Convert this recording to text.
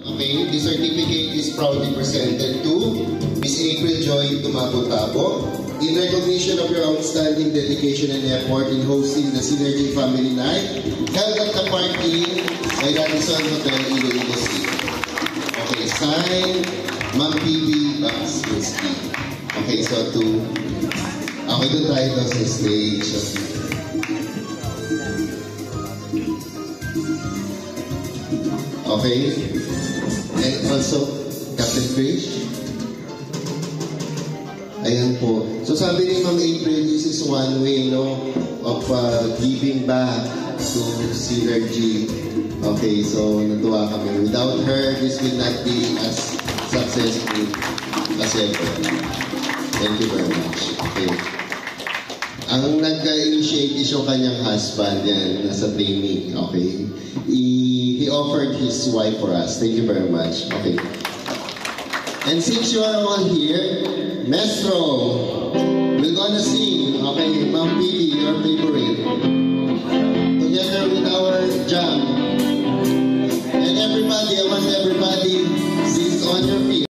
Okay, the certificate is proudly presented to Miss April Joy Tumabo-Tabo in recognition of your outstanding dedication and effort in hosting the Synergy Family Night held at the Park Inn by Radisson Hotel, Iloilo City. Okay, signed, Ma'am PB Bakskinski. Okay, so okay, doon tayo sa stage. Okay. And also, Captain Krish. Ayan po. So sabi ni Ma'am April, this is one way, no, of giving back to Synergy. Okay, so natuwa kami. Without her, this will not be as successful as ever. Thank you very much. Okay. Ang nag-initiate is yung kanyang husband, yan, nasa training. Okay. He offered his wife for us. Thank you very much. Okay. And since you are all here, Maestro, we're gonna sing. Okay, Ma'am Pili, your favorite.